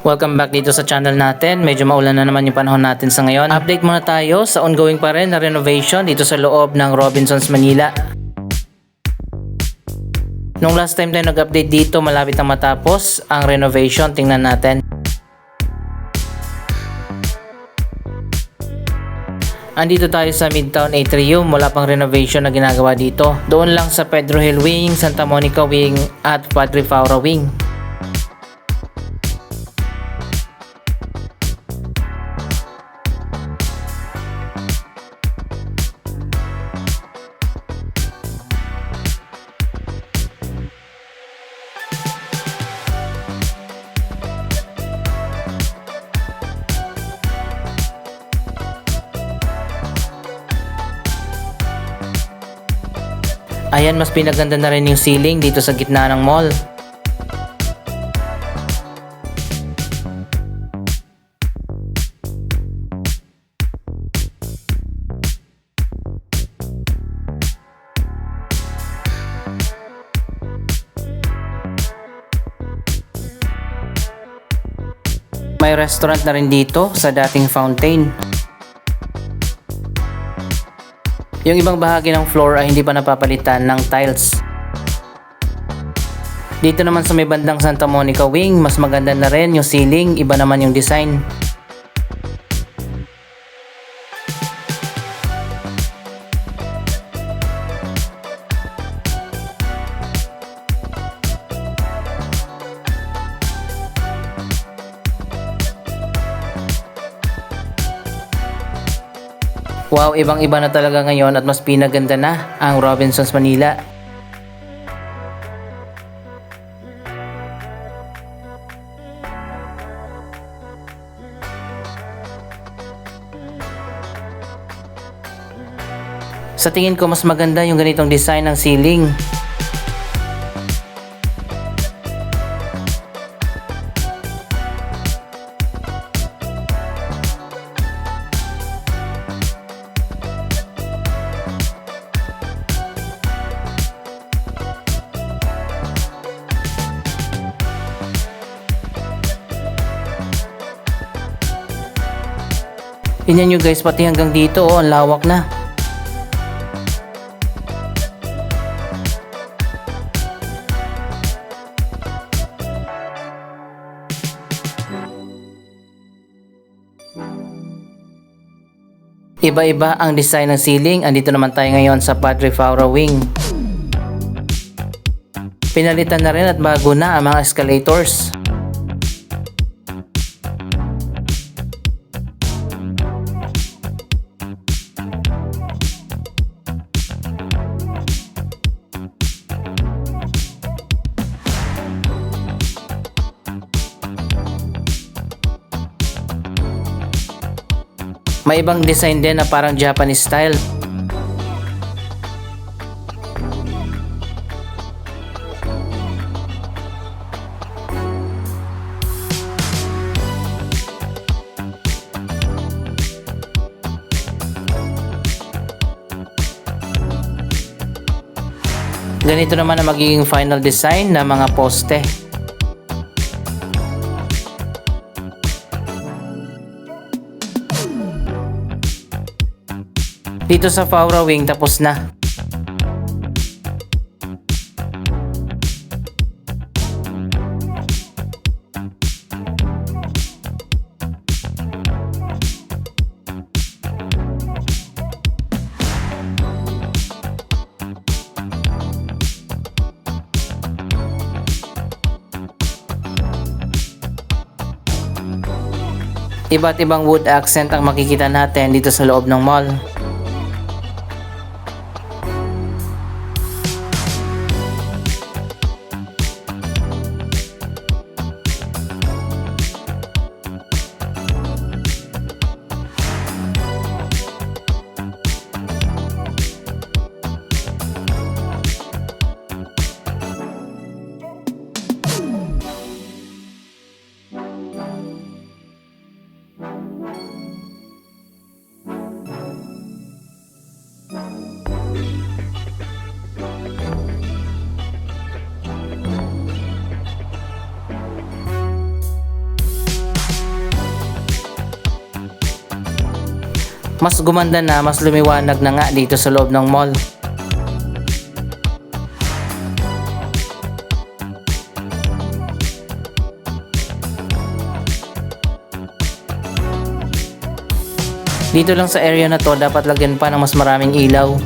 Welcome back dito sa channel natin. Medyo maulan na naman yung panahon natin sa ngayon. Update muna tayo sa ongoing pa rin na renovation dito sa loob ng Robinsons Manila. Nung last time tayo nag-update dito, malapit na matapos ang renovation. Tingnan natin. Andito tayo sa Midtown Atrium. Wala pang renovation na ginagawa dito. Doon lang sa Pedro Hill Wing, Santa Monica Wing at Padre Faura Wing. Ayan, mas pinaganda na rin yung ceiling dito sa gitna ng mall. May restaurant na rin dito sa dating fountain. Yung ibang bahagi ng floor ay hindi pa napapalitan ng tiles. Dito naman sa may bandang Santa Monica Wing, mas maganda na rin yung ceiling, iba naman yung design. Wow, ibang-iba na talaga ngayon at mas pinaganda na ang Robinsons Manila. Sa tingin ko mas maganda yung ganitong design ng ceiling. Tingnan nyo guys, pati hanggang dito ang lawak na. Iba-iba ang design ng ceiling. Andito naman tayo ngayon sa Padre Faura Wing. Pinalitan na rin at bago na ang mga escalators. May ibang design din na parang Japanese style. Ganito naman ang magiging final design ng mga poste. Dito sa Faura Wing tapos na. Iba't ibang wood accent ang makikita natin dito sa loob ng mall. Mas gumanda na, mas lumiwanag na nga dito sa loob ng mall. Dito lang sa area na to, dapat lagyan pa ng mas maraming ilaw.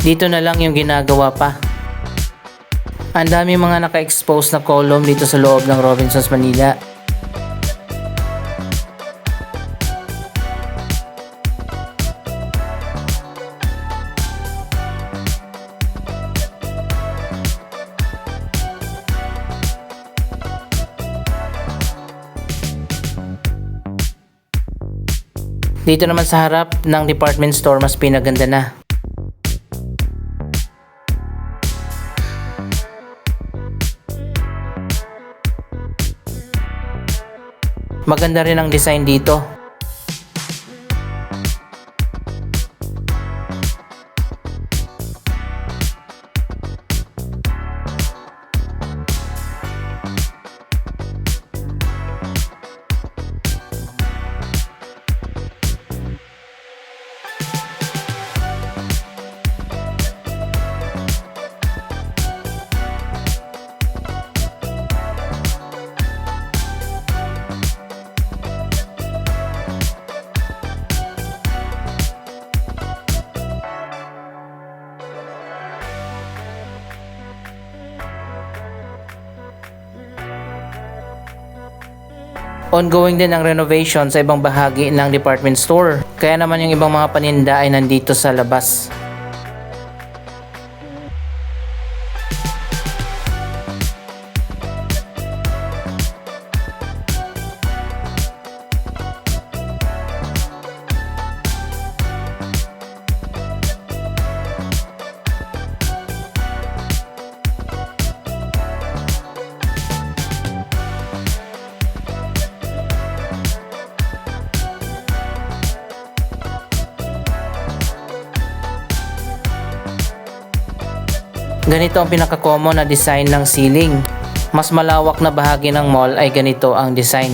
Dito na lang yung ginagawa pa. Ang dami mga naka-expose na column dito sa loob ng Robinsons Manila. Dito naman sa harap ng department store, mas pinaganda na. Maganda rin ang design dito. Ongoing din ang renovation sa ibang bahagi ng department store. Kaya naman yung ibang mga paninda ay nandito sa labas. Ganito ang pinaka-common na design ng ceiling. Mas malawak na bahagi ng mall ay ganito ang design.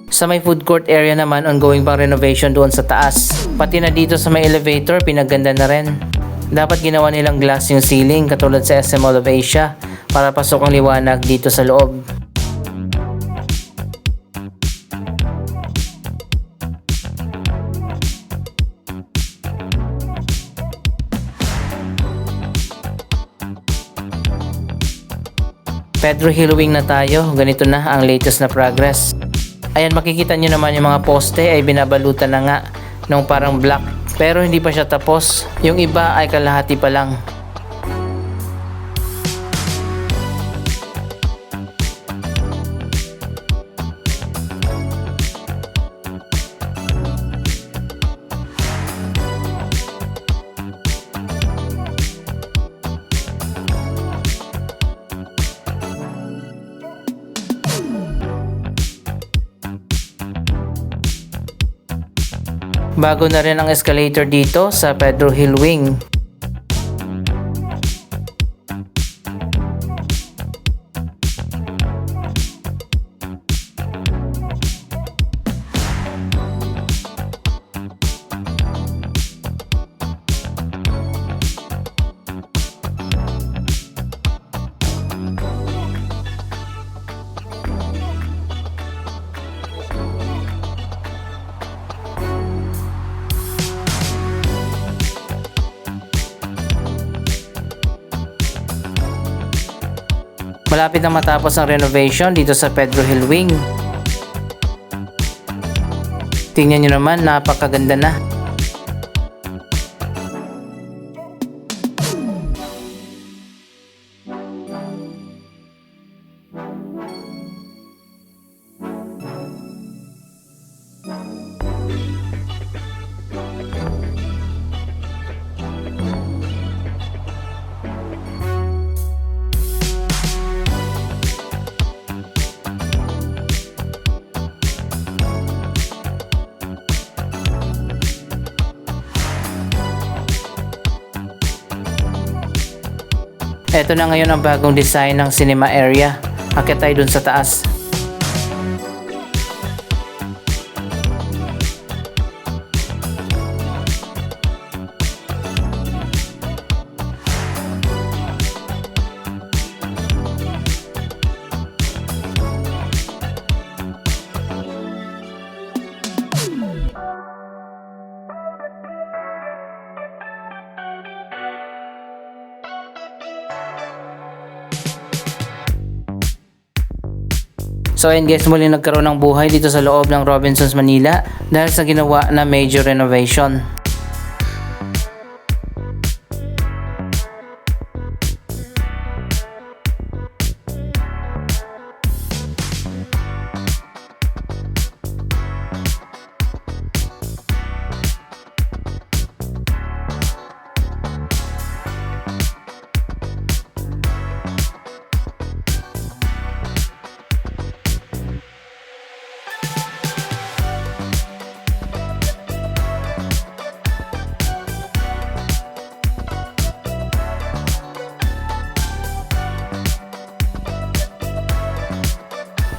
Sa may food court area naman, ongoing pang renovation doon sa taas. Pati na dito sa may elevator, pinaganda na rin. Dapat ginawa nilang glass yung ceiling katulad sa SM Mall of Asia para pasok ang liwanag dito sa loob. Pedro Hill Wing na tayo. Ganito na ang latest na progress. Ayan, makikita nyo naman yung mga poste ay binabalutan na nga ng parang black. Pero hindi pa siya tapos. Yung iba ay kalahati pa lang. Bago na rin ang escalator dito sa Pedro Hill Wing. Malapit na matapos ang renovation dito sa Pedro Hill Wing. Tingnan nyo naman, napakaganda na. Ito na ngayon ang bagong design ng cinema area. Akit tayo dun sa taas. So ayun guys, muli nagkaroon ng buhay dito sa loob ng Robinsons Manila dahil sa ginawa na major renovation.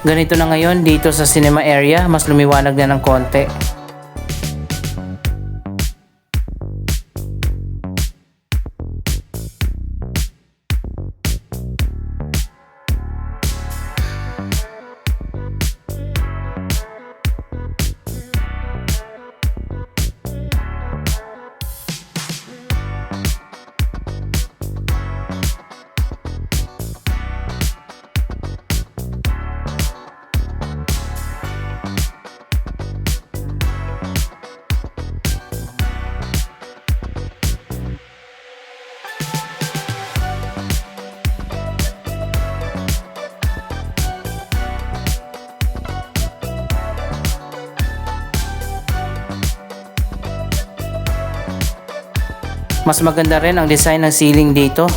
Ganito na ngayon dito sa cinema area, mas lumiwanag na ng konti. Mas maganda rin ang design ng ceiling dito.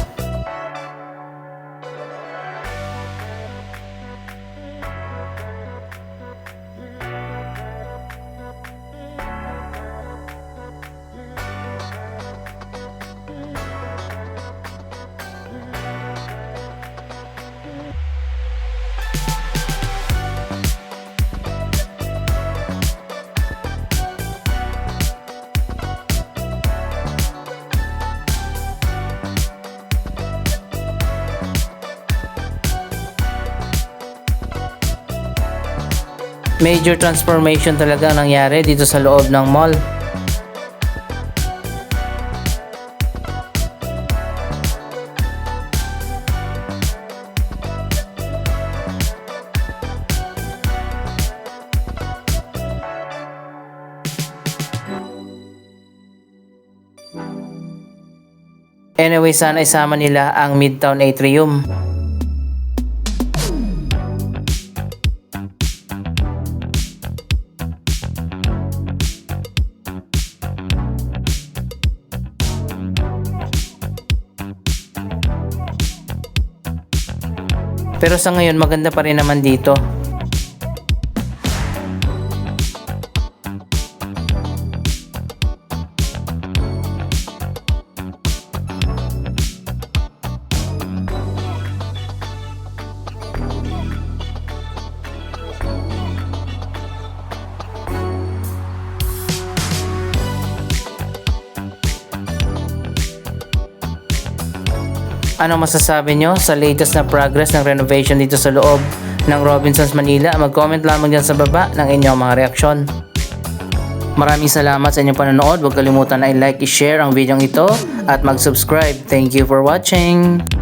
Major transformation talaga ang nangyari dito sa loob ng mall. Anyway, sana isama nila ang Midtown Atrium. Pero sa ngayon maganda pa rin naman dito. Ano masasabi nyo sa latest na progress ng renovation dito sa loob ng Robinsons Manila? Mag-comment lamang dyan sa baba ng inyong mga reaksyon. Maraming salamat sa inyong panonood. Huwag kalimutan na i-like, i-share ang video ito at mag-subscribe. Thank you for watching!